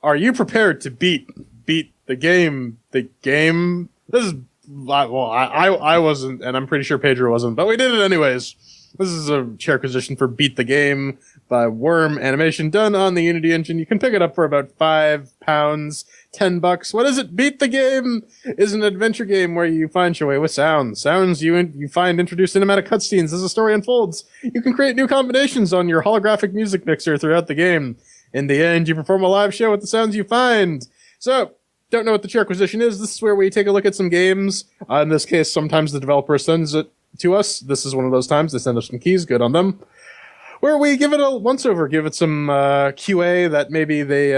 are you prepared to beat the game? The game. This is I wasn't, and I'm pretty sure Pedro wasn't, but we did it anyways. This is a CHAIRQUISITION for Beat the Game by Worm Animation, done on the Unity engine. You can pick it up for about £5, $10. What is it? Beat the Game is an adventure game where you find your way with sounds. Sounds you find introduced cinematic cutscenes as the story unfolds. You can create new combinations on your holographic music mixer throughout the game. In the end, you perform a live show with the sounds you find. So, don't know what the CHAIRQUISITION is? This is where we take a look at some games. In this case, sometimes the developer sends it to us. This is one of those times. They send us some keys. Good on them. Where we give it a once-over, give it some QA that maybe they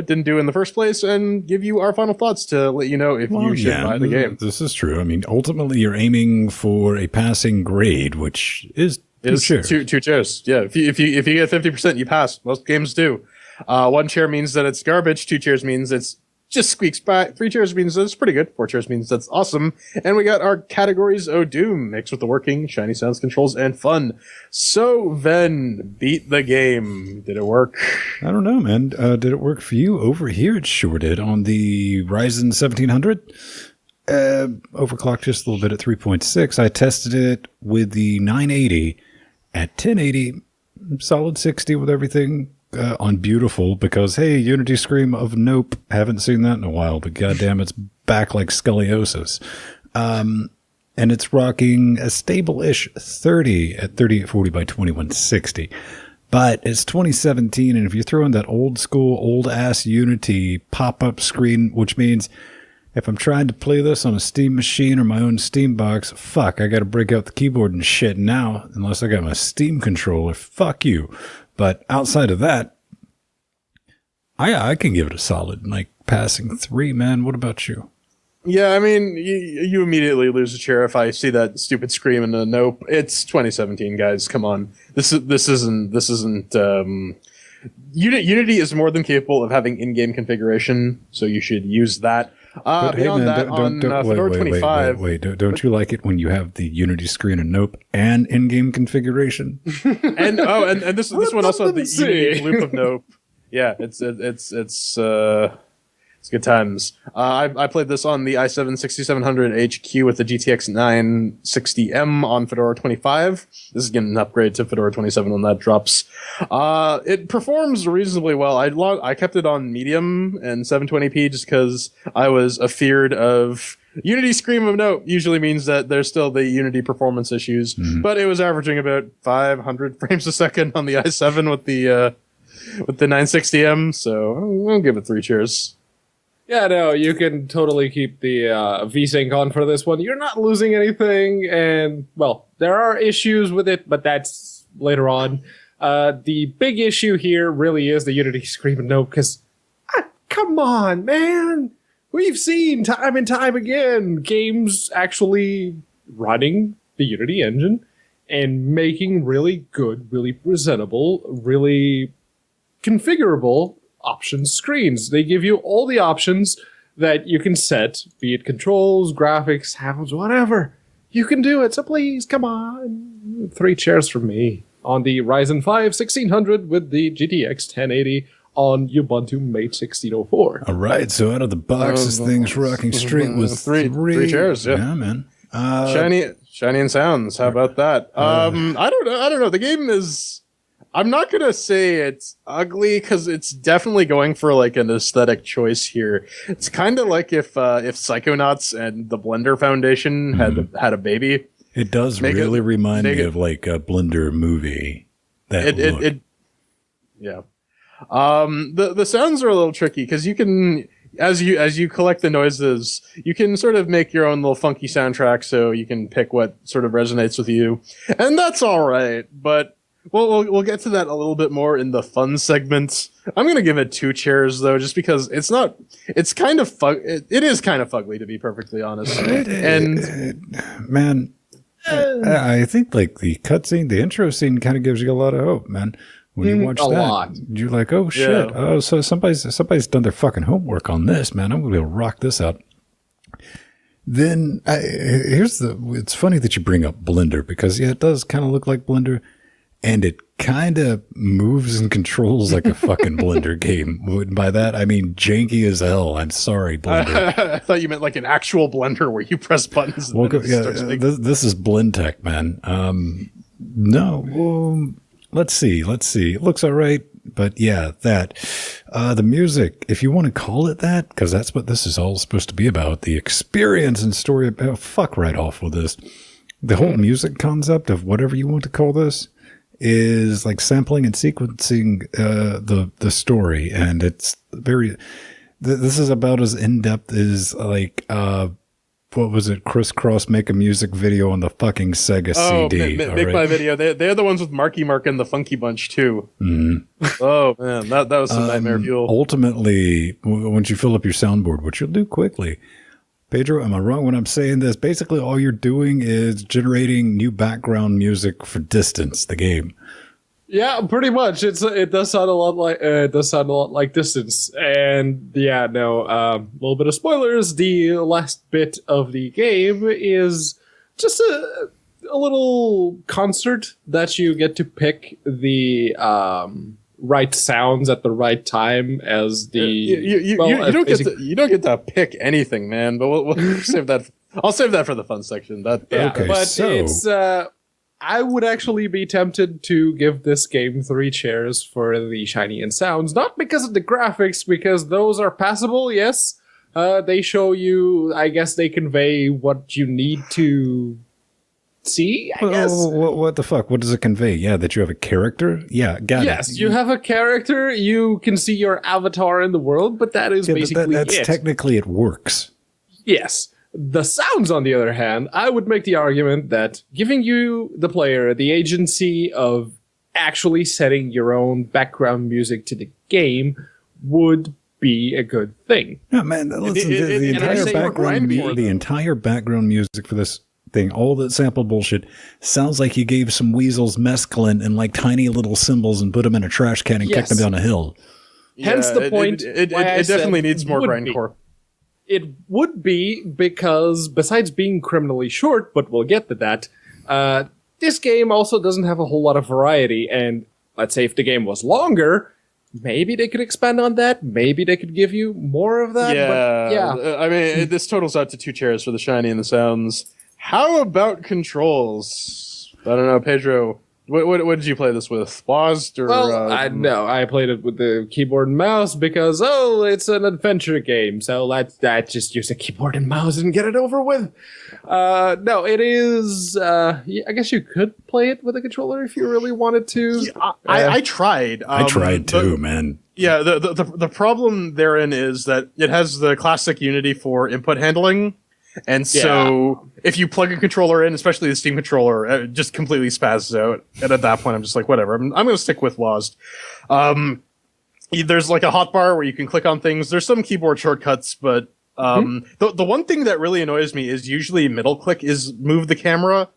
didn't do in the first place, and give you our final thoughts to let you know if you should buy the game. This is true. I mean, ultimately, you're aiming for a passing grade, which is two chairs. Two chairs. Yeah, if you get 50%, you pass. Most games do. 1 chair means that it's garbage. 2 chairs means it's just squeaks by. 3 chairs means that's pretty good. 4 chairs means that's awesome. And we got our categories Doom, mixed with the working, shiny sounds, controls, and fun. So, Ven, beat the game. Did it work? I don't know, man. Did it work for you? Over here, it sure did. On the Ryzen 1700, overclocked just a little bit at 3.6. I tested it with the 980 at 1080, solid 60 with everything. On beautiful, because hey, Unity Scream of Nope, haven't seen that in a while, but goddamn, it's back like scoliosis. And it's rocking a stable-ish 30 at 3840 by 2160. But it's 2017, and if you throw in that old school, old ass Unity pop-up screen, which means if I'm trying to play this on a Steam machine or my own Steam box, fuck, I gotta break out the keyboard and shit now, unless I got my Steam controller. Fuck you. But outside of that, I can give it a solid, like, passing 3, man. What about you? Yeah, I mean, you immediately lose a chair if I see that stupid scream and a nope. It's 2017, guys. Come on. This isn't. Unity is more than capable of having in-game configuration, so you should use that. But hey, man, Fedora 25. Wait, don't you like it when you have the Unity screen and nope and in-game configuration? and this one also had the Unity loop of nope. Yeah, it's good times. I played this on the i7 6700 HQ with the GTX 960M on Fedora 25. This is getting an upgrade to Fedora 27 when that drops. It performs reasonably well. I kept it on medium and 720p just because I was afeared of Unity Scream of Note. Usually means that there's still the Unity performance issues, but it was averaging about 500 frames a second on the i7 with the 960M. So I'll give it 3 cheers. Yeah, no, you can totally keep the VSync on for this one. You're not losing anything, and, well, there are issues with it, but that's later on. The big issue here really is the Unity Scream and Nope, because, come on, man! We've seen time and time again games actually running the Unity engine and making really good, really presentable, really configurable options screens. They give you all the options that you can set, be it controls, graphics, sounds, whatever. You can do it, so please, come on. 3 chairs from me on the Ryzen 5 1600 with the GTX 1080 on Ubuntu Mate 1604. All right, so out of the box, this thing's rocking straight with 3 chairs. Yeah, man. Shiny and sounds. How about that? I don't know. The game is. I'm not going to say it's ugly because it's definitely going for like an aesthetic choice here. It's kind of like if Psychonauts and the Blender Foundation had a baby. It does really remind me of like a Blender movie. Yeah. The sounds are a little tricky because you can, as you collect the noises, you can sort of make your own little funky soundtrack, so you can pick what sort of resonates with you. And that's all right, but we'll get to that a little bit more in the fun segment. I'm going to give it 2 chairs though, just because it is kind of fugly, to be perfectly honest. Man, I think like the cutscene, the intro scene kind of gives you a lot of hope, man. When you watch that, you're like, oh shit. Yeah. Oh, so somebody's done their fucking homework on this, man. I'm going to be able to rock this out. Then it's funny that you bring up Blender because it does kind of look like Blender. And it kind of moves and controls like a fucking Blender game. By that, I mean janky as hell. I'm sorry, Blender. I thought you meant like an actual Blender where you press buttons. And this is Blendtech, man. Let's see. It looks all right. But yeah, the music, if you want to call it that, because that's what this is all supposed to be about, the experience and story. Fuck right off with this. The whole music concept of whatever you want to call this is like sampling and sequencing the story, and it's very. This is about as in depth as like what was it? Crisscross make a music video on the fucking Sega CD. Make my video. They're the ones with Marky Mark and the Funky Bunch too. Oh man, that was some nightmare fuel. Ultimately, once you fill up your soundboard, which you'll do quickly, Pedro, am I wrong when I'm saying this? Basically, all you're doing is generating new background music for Distance, the game. Yeah, pretty much. It does sound a lot like Distance, and yeah, no, a little bit of spoilers. The last bit of the game is just a little concert that you get to pick the right sounds at the right time as the. You don't get to pick anything, man. But we'll save that. I'll save that for the fun section. Okay, but so it's. I would actually be tempted to give this game 3 chairs for the shiny and sounds, not because of the graphics, because those are passable, yes. They show you, I guess they convey what you need to see, I guess. What the fuck? What does it convey? Yeah, that you have a character? Yeah, got it. Yes, you have a character, you can see your avatar in the world, but that is basically that's it. Technically it works. Yes. The sounds, on the other hand, I would make the argument that giving you, the player, the agency of actually setting your own background music to the game would be a good thing. No, man, listen, the entire background music for this thing, all that sample bullshit, sounds like you gave some weasels mescaline and like tiny little cymbals and put them in a trash can and kicked them down a hill. Hence the point. It definitely needs more grindcore. It would be because, besides being criminally short, but we'll get to that, this game also doesn't have a whole lot of variety, and let's say if the game was longer, maybe they could expand on that, maybe they could give you more of that, I mean, this totals out to 2 chairs for the shiny and the sounds. How about controls? I don't know, Pedro. What did you play this with? Wazzat or? Well, I played it with the keyboard and mouse because it's an adventure game, so let's just use a keyboard and mouse and get it over with. No, it is. I guess you could play it with a controller if you really wanted to. Yeah, I tried. I tried too, man. Yeah, the problem therein is that it has the classic Unity for input handling. And so if you plug a controller in, especially the Steam controller, it just completely spazzes out. And at that point, I'm just like, whatever. I'm going to stick with Wazzat. There's like a hotbar where you can click on things. There's some keyboard shortcuts, but the one thing that really annoys me is usually middle click is move the camera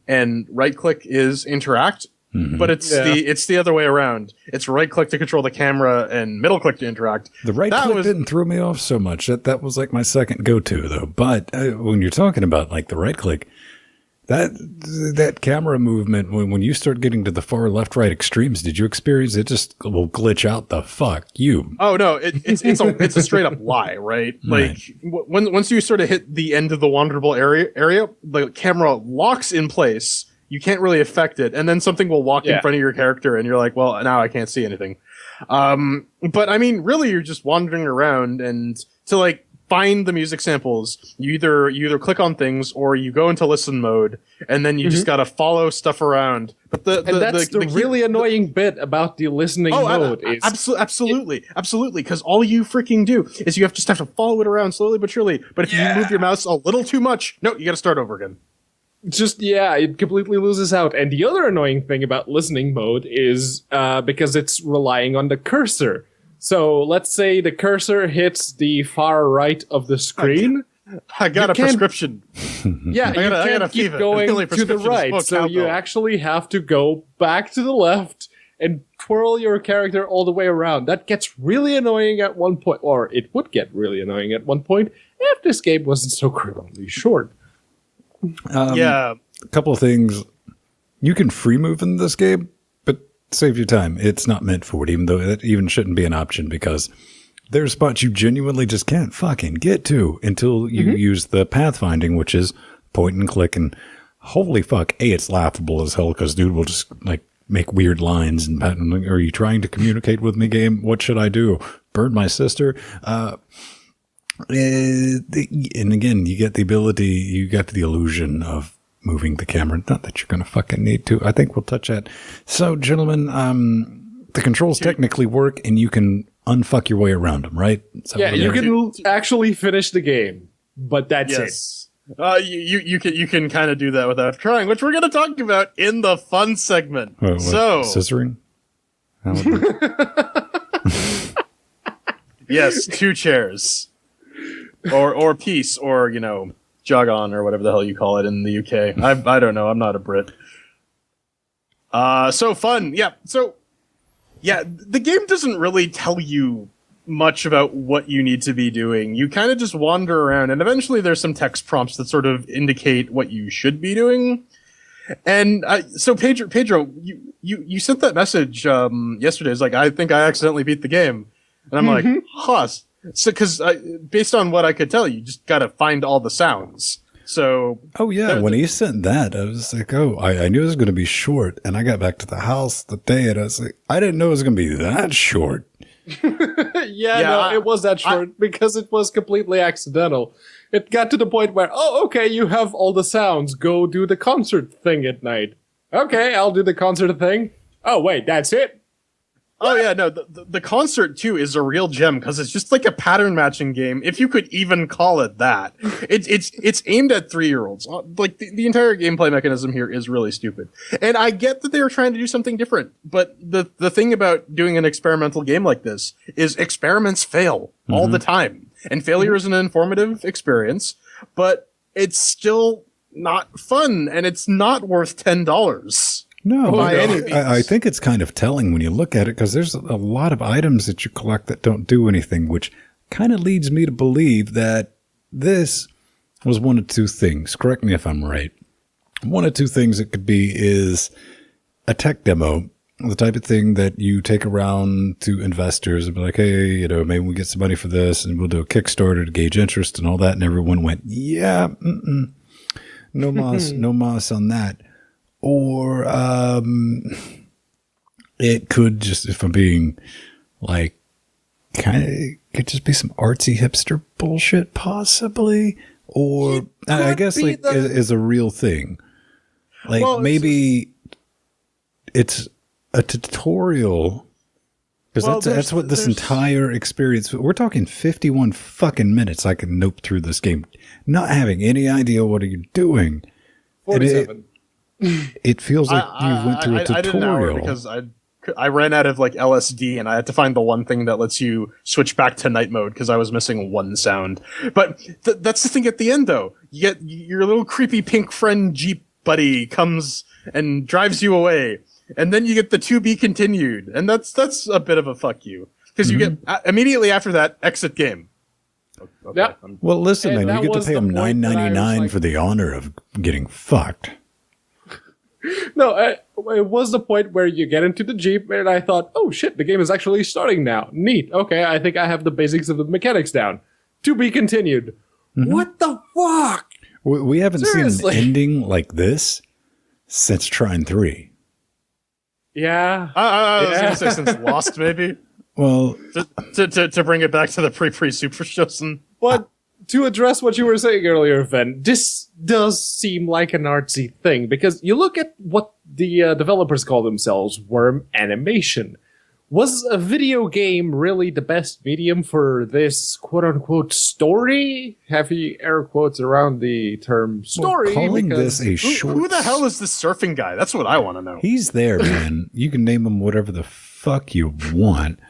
and right click is interact. But it's the other way around. It's right click to control the camera and middle click to interact. The right click didn't throw me off so much. That was like my second go-to though. But when you're talking about like the right click, that camera movement, when you start getting to the far left right extremes, did you experience it just will glitch out the fuck you? Oh no, it's a straight up lie, right? Like once you sort of hit the end of the wanderable area, the camera locks in place. You can't really affect it, and then something will walk in front of your character, and you're like, well, now I can't see anything. But I mean, really, you're just wandering around, and to like find the music samples, you either click on things, or you go into listen mode, and then you just gotta follow stuff around. But that's the really annoying bit about the listening mode. Absolutely, because all you freaking do is you just have to follow it around slowly but surely. But if you move your mouse a little too much, no, you gotta start over again. It completely loses out. And the other annoying thing about listening mode is because it's relying on the cursor. So let's say the cursor hits the far right of the screen. I got a prescription. Yeah, you can't keep going to the right. So you actually have to go back to the left and twirl your character all the way around. That gets really annoying at one point, or it would get really annoying at one point if this game wasn't so criminally short. A couple of things. You can free move in this game, but save your time. It's not meant for it, even though it even shouldn't be an option because there's spots you genuinely just can't fucking get to until you use the pathfinding, which is point and click. And holy fuck, it's laughable as hell because dude will just like make weird lines and like, are you trying to communicate with me, game? What should I do? Burn my sister? And again, you get the ability, you get the illusion of moving the camera. Not that you're going to fucking need to. I think we'll touch that. So, gentlemen, the controls technically work, and you can unfuck your way around them, right? Yeah, you can actually finish the game, but that's it. You can kind of do that without trying, which we're going to talk about in the fun segment. What, so, scissoring? Yes, 2 chairs. Or peace, or, you know, jog on, or whatever the hell you call it in the UK. I don't know. I'm not a Brit. So fun. Yeah. So, yeah, the game doesn't really tell you much about what you need to be doing. You kind of just wander around, and eventually there's some text prompts that sort of indicate what you should be doing. And so Pedro, you sent that message yesterday. It's like, I think I accidentally beat the game. And I'm like, huh. So, because based on what I could tell, you just got to find all the sounds. So, oh yeah, when he sent that, I was like, oh, I knew it was going to be short, and I got back to the house the day, and I was like, I didn't know it was going to be that short. It was that short because it was completely accidental. It got to the point where, oh, okay, you have all the sounds. Go do the concert thing at night. Okay, I'll do the concert thing. Oh wait, that's it. Oh yeah, no, the concert too is a real gem because it's just like a pattern matching game, if you could even call it that. It's aimed at 3-year-olds. Like the entire gameplay mechanism here is really stupid. And I get that they were trying to do something different, but the thing about doing an experimental game like this is experiments fail all the time. And failure is an informative experience, but it's still not fun and it's not worth $10. No, I think it's kind of telling when you look at it because there's a lot of items that you collect that don't do anything, which kind of leads me to believe that this was one of 2 things. Correct me if I'm right. One of 2 things it could be is a tech demo, the type of thing that you take around to investors and be like, hey, you know, maybe we get some money for this and we'll do a Kickstarter to gauge interest and all that. And everyone went, yeah, no mas on that. Or it could just, if I'm being like, could just be some artsy hipster bullshit, possibly. Or I guess like is a real thing. Like maybe it's a tutorial. Because that's what this entire experience. We're talking 51 fucking minutes. I can nope through this game, not having any idea what are you doing. 47. It feels like you went through a tutorial. I did an hour because I ran out of like LSD and I had to find the one thing that lets you switch back to night mode because I was missing one sound. But that's the thing at the end though. You get your little creepy pink friend Jeep buddy comes and drives you away. And then you get the to be continued. And that's a bit of a fuck you. Because you get immediately after that exit game. Okay, yeah. Well, listen, man, you get to pay them $9.99 for the honor of getting fucked. No, it was the point where you get into the Jeep, and I thought, oh shit, the game is actually starting now. Neat. Okay, I think I have the basics of the mechanics down. To be continued. What the fuck? We haven't seen an ending like this since Trine 3. Yeah. I was going to say since Lost, maybe. Well, to bring it back to the pre Super Shosen. But to address what you were saying earlier, Ven, this does seem like an artsy thing because you look at what the developers call themselves, Worm Animation. Was a video game really the best medium for this quote-unquote story? Heavy air quotes around the term story. Well, calling this a short... Who the hell is the surfing guy? That's what I want to know. He's there, man. You can name him whatever the fuck you want.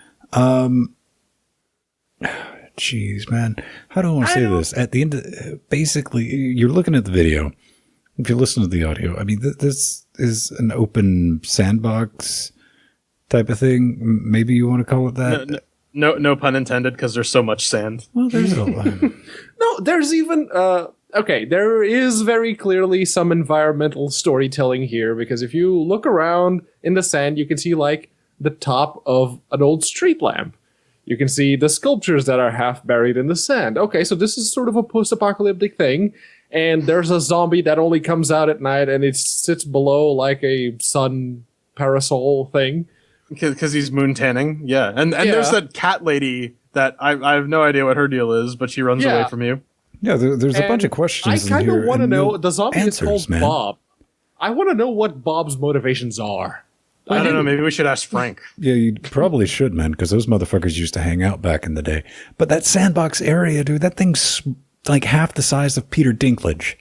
Jeez, man. How do I want to say this? At the end, basically, you're looking at the video. If you listen to the audio, I mean, this is an open sandbox type of thing. Maybe you want to call it that. No pun intended, because there's so much sand. Well, there's a lot. No, there's even okay, there is very clearly some environmental storytelling here, because if you look around in the sand, you can see like the top of an old street lamp. You can see the sculptures that are half buried in the sand. Okay, so this is sort of a post-apocalyptic thing, and there's a zombie that only comes out at night, and it sits below like a sun parasol thing. Because he's moon tanning, yeah. And there's that cat lady that I have no idea what her deal is, but she runs away from you. Yeah, there's a bunch of questions. I kind of want to know. No the zombie answers, is called Bob. I want to know what Bob's motivations are. I don't know. Maybe we should ask Frank. Yeah, you probably should, man, because those motherfuckers used to hang out back in the day. But that sandbox area, dude, that thing's like half the size of Peter Dinklage.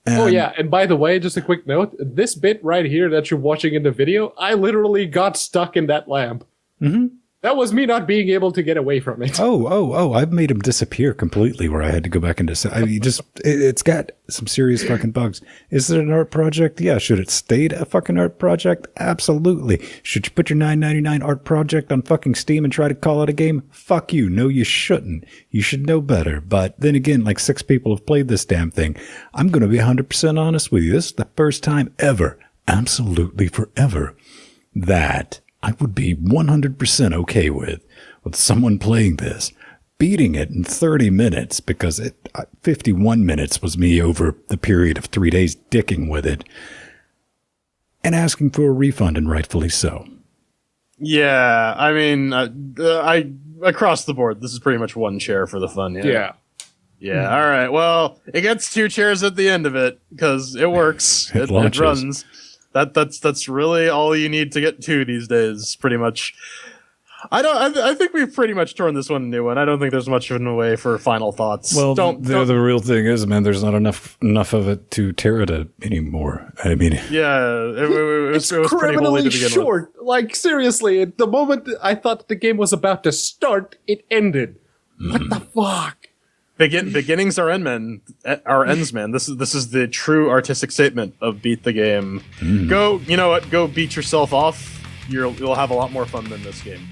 Oh, yeah. And by the way, just a quick note. This bit right here that you're watching in the video, I literally got stuck in that lamp. Mm-hmm. That was me not being able to get away from it. Oh, I've made him disappear completely where I had to go back into... I mean, it's got some serious fucking bugs. Is it an art project? Yeah. Should it stay a fucking art project? Absolutely. Should you put your $9.99 art project on fucking Steam and try to call it a game? Fuck you. No, you shouldn't. You should know better. But then again, like 6 people have played this damn thing. I'm going to be 100% honest with you. This is the first time ever, absolutely forever, that I would be 100% okay with someone playing this, beating it in 30 minutes, because 51 minutes was me over the period of 3 days dicking with it, and asking for a refund, and rightfully so. Yeah, I mean, I across the board, this is pretty much 1 chair for the fun. Yeah. Yeah. All right. Well, it gets 2 chairs at the end of it because it works. It runs. That's really all you need to get 2 these days, pretty much. I think we've pretty much torn this one a new one. I don't think there's much in the way for final thoughts. Well, the real thing is, man, there's not enough of it to tear it anymore. I mean, yeah, it was criminally short. Like, seriously, at the moment I thought the game was about to start, it ended. What the fuck? Beginnings are ends, man. This is the true artistic statement of beat the game. Go, you know what? Go beat yourself off. You'll have a lot more fun than this game.